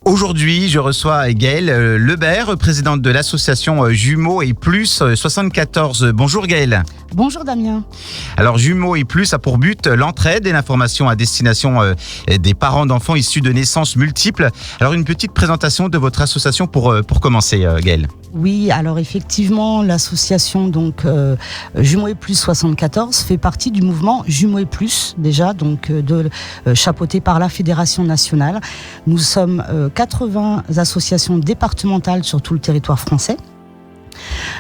Aujourd'hui, je reçois Gaëlle Lebert, présidente de l'association Jumeaux et Plus 74. Bonjour Gaëlle. Bonjour Damien. Alors Jumeaux et Plus a pour but l'entraide et l'information à destination des parents d'enfants issus de naissances multiples. Alors une petite présentation de votre association pour commencer Gaëlle. Oui, alors effectivement, l'association Jumeaux et Plus 74 fait partie du mouvement Jumeaux et Plus, déjà, chapeauté par la Fédération nationale. Nous sommes 80 associations départementales sur tout le territoire français.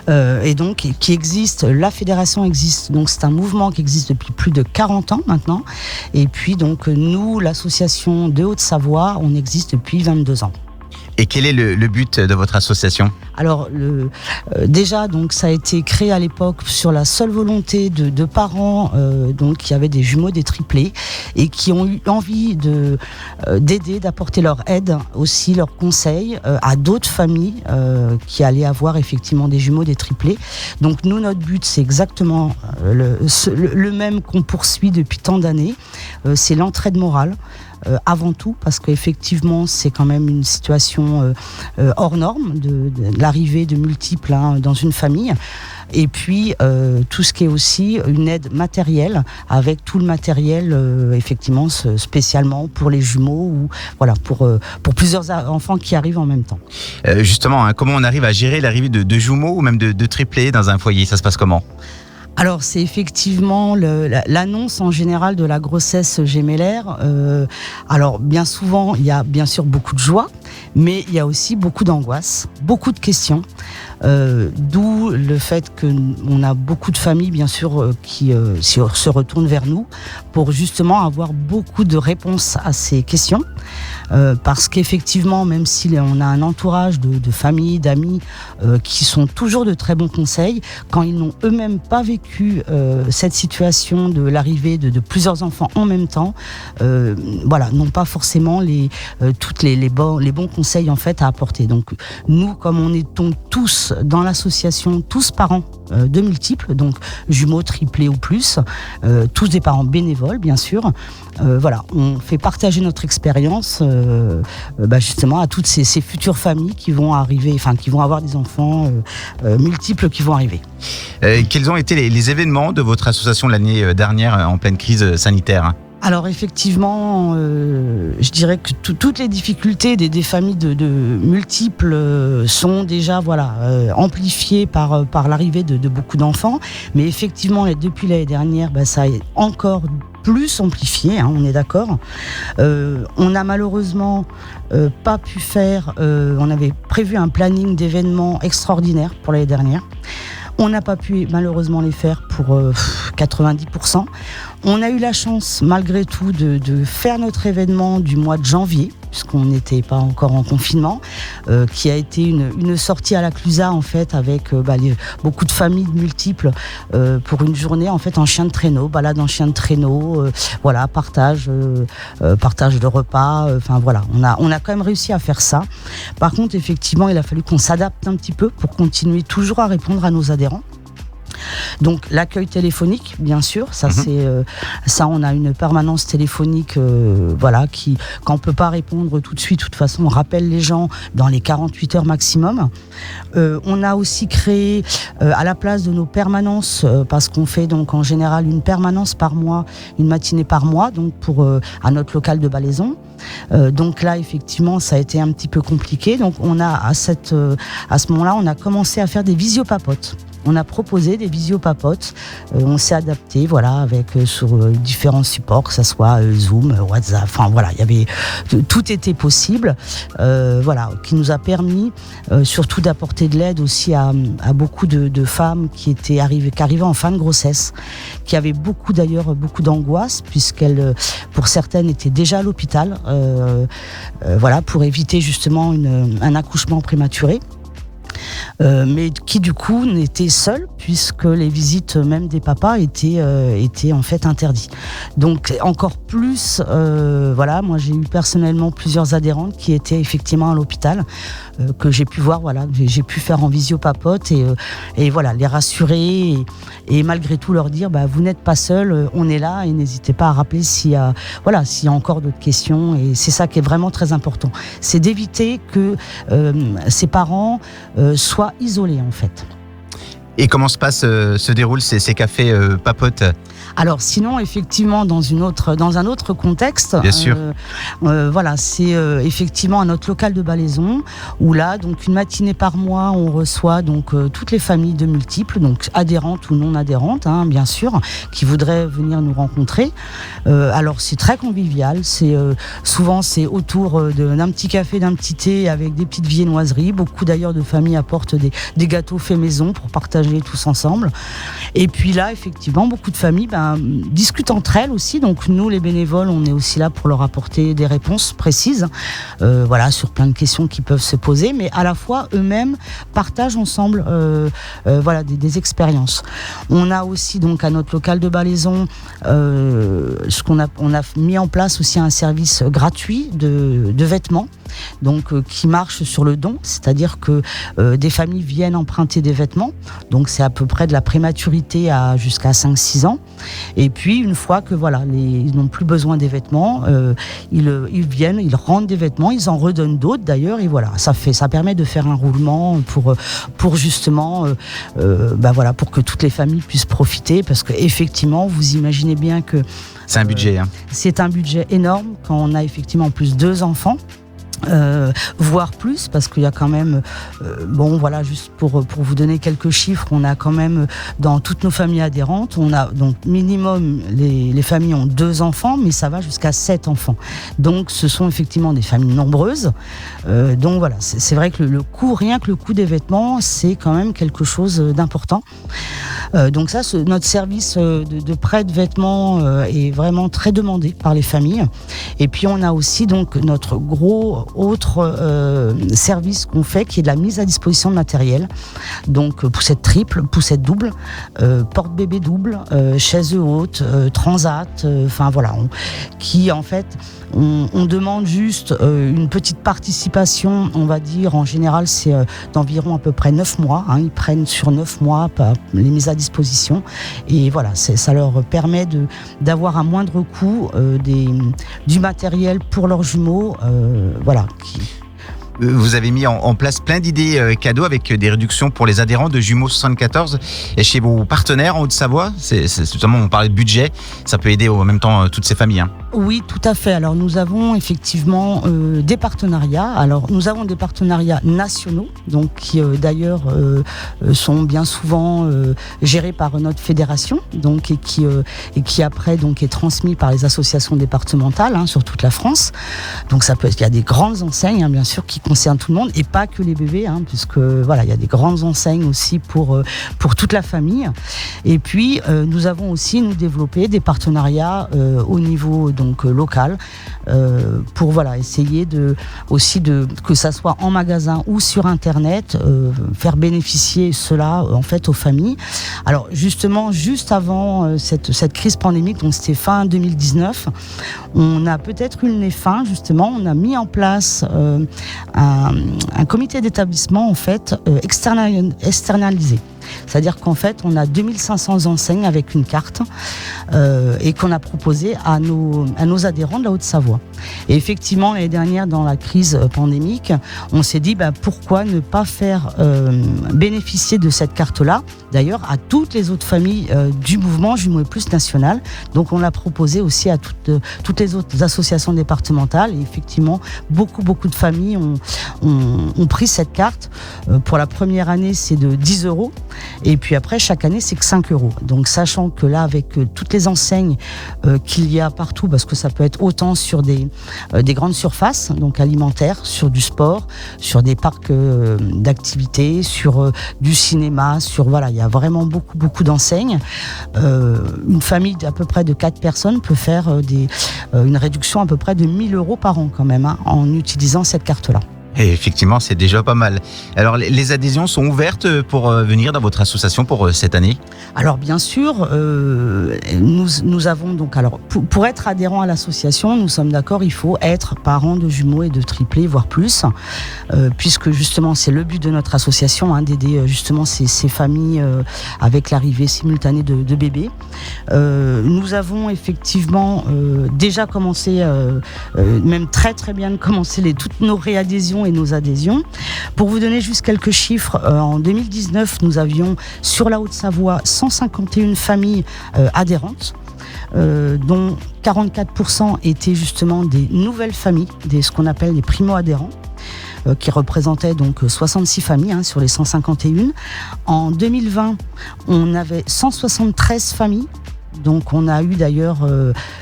Qui existe, la fédération existe, donc c'est un mouvement qui existe depuis plus de 40 ans maintenant. Et puis nous, l'association de Haute-Savoie, on existe depuis 22 ans. Et quel est le but de votre association ? Alors déjà ça a été créé à l'époque sur la seule volonté de parents qui avaient des jumeaux, des triplés, et qui ont eu envie d'aider, d'apporter leur aide, aussi leurs conseils à d'autres familles qui allaient avoir effectivement des jumeaux, des triplés. Donc nous, notre but, c'est exactement le même qu'on poursuit depuis tant d'années, c'est l'entraide morale. Avant tout, parce qu'effectivement c'est quand même une situation hors norme de l'arrivée de multiples dans une famille, et puis tout ce qui est aussi une aide matérielle, avec tout le matériel effectivement spécialement pour les jumeaux ou voilà pour plusieurs enfants qui arrivent en même temps. Justement, comment on arrive à gérer l'arrivée de jumeaux ou même de triplés dans un foyer ? Ça se passe comment ? Alors c'est effectivement l'annonce en général de la grossesse gémellaire. Alors bien souvent il y a bien sûr beaucoup de joie, mais il y a aussi beaucoup d'angoisse, beaucoup de questions. D'où le fait qu'on a beaucoup de familles bien sûr qui se retournent vers nous pour justement avoir beaucoup de réponses à ces questions. Parce qu'effectivement, même si on a un entourage de familles, d'amis qui sont toujours de très bons conseils, quand ils n'ont eux-mêmes pas vécu cette situation de l'arrivée de plusieurs enfants en même temps, n'ont pas forcément les bons conseils en fait à apporter. Donc nous, comme on est tous dans l'association, tous parents de multiples, donc jumeaux, triplés ou plus, tous des parents bénévoles bien sûr. On fait partager notre expérience justement à toutes ces futures familles qui vont arriver, qui vont avoir des enfants multiples qui vont arriver. Quels ont été les événements de votre association l'année dernière en pleine crise sanitaire ? Alors effectivement, je dirais que toutes les difficultés des familles de multiples sont déjà amplifiées par l'arrivée de beaucoup d'enfants. Mais effectivement, depuis l'année dernière, ça est encore plus amplifié, on est d'accord. On n'a malheureusement pas pu faire, on avait prévu un planning d'événements extraordinaires pour l'année dernière. On n'a pas pu malheureusement les faire pour 90%. On a eu la chance malgré tout de faire notre événement du mois de janvier, puisqu'on n'était pas encore en confinement, qui a été une sortie à la Clusa en fait, avec beaucoup de familles multiples pour une journée en fait en chien de traîneau, balade en chien de traîneau, partage de repas, on a quand même réussi à faire ça. Par contre effectivement il a fallu qu'on s'adapte un petit peu pour continuer toujours à répondre à nos adhérents. Donc l'accueil téléphonique, bien sûr, on a une permanence téléphonique, qui, quand on peut pas répondre tout de suite, de toute façon, on rappelle les gens dans les 48 heures maximum. On a aussi créé, à la place de nos permanences, parce qu'on fait donc en général une permanence par mois, une matinée par mois, donc à notre local de Balaison. Donc là, effectivement, ça a été un petit peu compliqué. Donc on a à ce moment-là, on a commencé à faire des visiopapotes. On a proposé des visiopapotes, on s'est adapté, sur différents supports, que ça soit Zoom, WhatsApp, tout était possible, qui nous a permis surtout d'apporter de l'aide aussi à beaucoup de femmes qui arrivaient en fin de grossesse, qui avaient beaucoup d'angoisse, puisqu'elles, pour certaines, étaient déjà à l'hôpital, pour éviter justement un accouchement prématuré. Mais qui du coup n'était seul, puisque les visites même des papas étaient en fait interdites. Donc encore plus, voilà, moi j'ai eu personnellement plusieurs adhérentes qui étaient effectivement à l'hôpital, que j'ai pu voir, voilà, j'ai pu faire en visio-papote et voilà, les rassurer et malgré tout leur dire, vous n'êtes pas seuls, on est là et n'hésitez pas à rappeler s'il y a encore d'autres questions. Et c'est ça qui est vraiment très important, c'est d'éviter que ces parents soient isolés en fait. Et comment se déroulent ces cafés papotes ? Alors sinon, effectivement, dans un autre contexte, bien sûr. Voilà, c'est effectivement à notre local de Ballaison où là, donc une matinée par mois, on reçoit donc toutes les familles de multiples, donc adhérentes ou non adhérentes, bien sûr, qui voudraient venir nous rencontrer. Alors c'est très convivial, souvent c'est autour d'un petit café, d'un petit thé avec des petites viennoiseries. Beaucoup d'ailleurs de familles apportent des gâteaux faits maison pour partager tous ensemble. Et puis là, effectivement, beaucoup de familles discutent entre elles aussi. Donc nous, les bénévoles, on est aussi là pour leur apporter des réponses précises, voilà, sur plein de questions qui peuvent se poser, mais à la fois eux-mêmes partagent ensemble, voilà, des expériences. On a aussi donc à notre local de Ballaison, on a mis en place aussi un service gratuit de vêtements. Donc qui marche sur le don, c'est-à-dire que des familles viennent emprunter des vêtements, donc c'est à peu près de la prématurité jusqu'à 5-6 ans, et puis une fois que voilà, ils n'ont plus besoin des vêtements, ils viennent, ils rendent des vêtements, ils en redonnent d'autres d'ailleurs, et voilà, ça permet de faire un roulement pour justement voilà, pour que toutes les familles puissent profiter, parce que effectivement, vous imaginez bien que c'est un budget. C'est un budget énorme quand on a effectivement en plus 2 enfants. Voire plus, parce qu'il y a quand même bon voilà, juste pour vous donner quelques chiffres, on a quand même dans toutes nos familles adhérentes, on a donc minimum les familles ont 2 enfants, mais ça va jusqu'à 7 enfants, donc ce sont effectivement des familles nombreuses, donc voilà, c'est vrai que rien que le coût des vêtements, c'est quand même quelque chose d'important. Donc ça, notre service de prêt de vêtements est vraiment très demandé par les familles. Et puis on a aussi donc notre gros autre service qu'on fait, qui est de la mise à disposition de matériel. Donc poussette triple, poussette double, porte-bébé double, chaise haute, transat, enfin voilà, qui en fait on demande juste une petite participation, on va dire, en général c'est d'environ à peu près 9 mois, ils prennent sur 9 mois les mises à disposition, et voilà, ça leur permet d'avoir à moindre coût du matériel pour leurs jumeaux, voilà. Vous avez mis en place plein d'idées cadeaux avec des réductions pour les adhérents de Jumeaux 74 et chez vos partenaires en Haute-Savoie. C'est notamment, on parlait de budget, ça peut aider en même temps toutes ces familles. Oui, tout à fait. Alors nous avons effectivement des partenariats. Alors nous avons des partenariats nationaux, donc qui d'ailleurs sont bien souvent gérés par notre fédération, donc et qui après donc est transmis par les associations départementales sur toute la France. Donc il y a des grandes enseignes bien sûr qui concernent tout le monde, et pas que les bébés, puisque voilà, il y a des grandes enseignes aussi pour toute la famille. Et puis nous avons aussi développé des partenariats au niveau donc local, pour voilà, essayer que ça soit en magasin ou sur internet, faire bénéficier cela en fait aux familles. Alors justement, juste avant cette crise pandémique, donc c'était fin 2019, on a peut-être eu le nez fin, justement, on a mis en place un comité d'établissement en fait externalisé. C'est-à-dire qu'en fait, on a 2500 enseignes avec une carte et qu'on a proposé à nos adhérents de la Haute-Savoie. Et effectivement, l'année dernière, dans la crise pandémique, on s'est dit pourquoi ne pas faire bénéficier de cette carte-là, d'ailleurs, à toutes les autres familles du mouvement Jumeaux et Plus national. Donc, on l'a proposé aussi à toutes les autres associations départementales. Et effectivement, beaucoup de familles ont pris cette carte. Pour la première année, c'est de 10 €. Et puis après, chaque année, c'est que 5 €. Donc, sachant que là, avec toutes les enseignes qu'il y a partout, parce que ça peut être autant sur des grandes surfaces, donc alimentaires, sur du sport, sur des parcs d'activités, sur du cinéma, voilà, il y a vraiment beaucoup d'enseignes. Une famille d'à peu près de 4 personnes peut faire une réduction à peu près de 1 000 € par an quand même, en utilisant cette carte-là. Et effectivement, c'est déjà pas mal. Alors, les adhésions sont ouvertes pour venir dans votre association pour cette année? Alors bien sûr, nous avons donc, alors pour être adhérent à l'association, nous sommes d'accord, il faut être parent de jumeaux et de triplés, voire plus, puisque justement c'est le but de notre association, d'aider justement ces familles avec l'arrivée simultanée de bébés. Nous avons effectivement déjà commencé, même très très bien commencé toutes nos réadhésions et nos adhésions. Pour vous donner juste quelques chiffres, en 2019, nous avions sur la Haute-Savoie 151 familles adhérentes, dont 44% étaient justement des nouvelles familles, ce qu'on appelle les primo-adhérents, qui représentaient donc 66 familles sur les 151. En 2020, on avait 173 familles. Donc on a eu d'ailleurs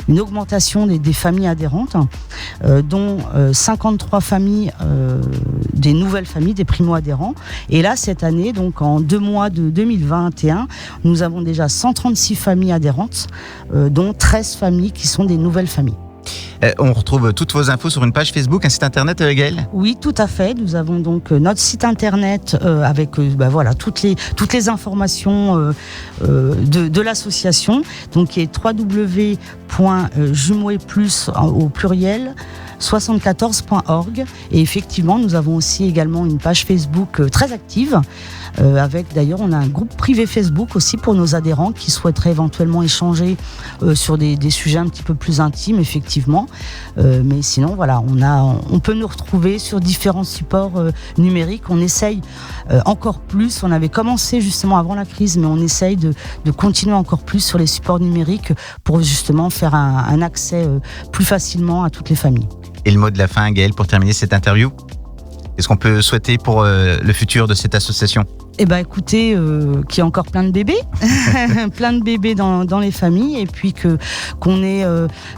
une augmentation des familles adhérentes, dont 53 familles, des nouvelles familles, des primo-adhérents. Et là, cette année, donc en 2 mois de 2021, nous avons déjà 136 familles adhérentes, dont 13 familles qui sont des nouvelles familles. On retrouve toutes vos infos sur une page Facebook, un site internet, Gaëlle? Oui, tout à fait. Nous avons donc notre site internet avec toutes les informations de l'association, donc qui est www.jumeauetplus au pluriel 74.org. Et effectivement, nous avons aussi également une page Facebook très active. Avec d'ailleurs, on a un groupe privé Facebook aussi pour nos adhérents qui souhaiteraient éventuellement échanger sur des sujets un petit peu plus intimes, effectivement. Mais sinon, voilà, on peut nous retrouver sur différents supports numériques. On essaye encore plus. On avait commencé justement avant la crise, mais on essaye de continuer encore plus sur les supports numériques pour justement faire un accès plus facilement à toutes les familles. Et le mot de la fin, Gaëlle, pour terminer cette interview? Qu'est-ce qu'on peut souhaiter pour le futur de cette association? Eh bien, écoutez, qu'il y ait encore plein de bébés, plein de bébés dans les familles, et puis qu'on ait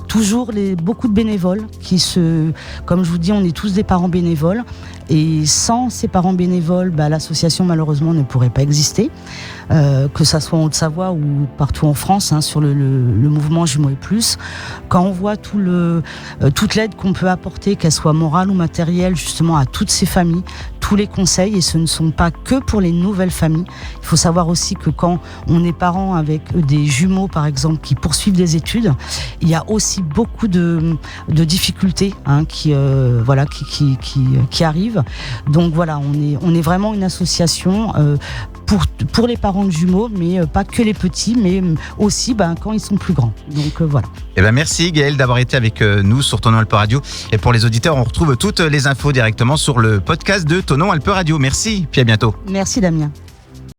toujours beaucoup de bénévoles comme je vous dis, on est tous des parents bénévoles, et sans ces parents bénévoles, l'association malheureusement ne pourrait pas exister, que ça soit en Haute-Savoie ou partout en France, sur le mouvement Jumeaux et Plus. Quand on voit toute l'aide qu'on peut apporter, qu'elle soit morale ou matérielle, justement à toutes ces familles, tous les conseils, et ce ne sont pas que pour les nouvelles familles. Il faut savoir aussi que quand on est parent avec des jumeaux, par exemple, qui poursuivent des études, il y a aussi beaucoup de difficultés qui arrivent. Donc voilà, on est vraiment une association pour les parents de jumeaux, mais pas que les petits, mais aussi quand ils sont plus grands. Donc voilà. Merci Gaëlle d'avoir été avec nous sur Tonon Alpe Radio. Et pour les auditeurs, on retrouve toutes les infos directement sur le podcast de Tonon Alpe Radio. Merci, puis à bientôt. Merci Damien.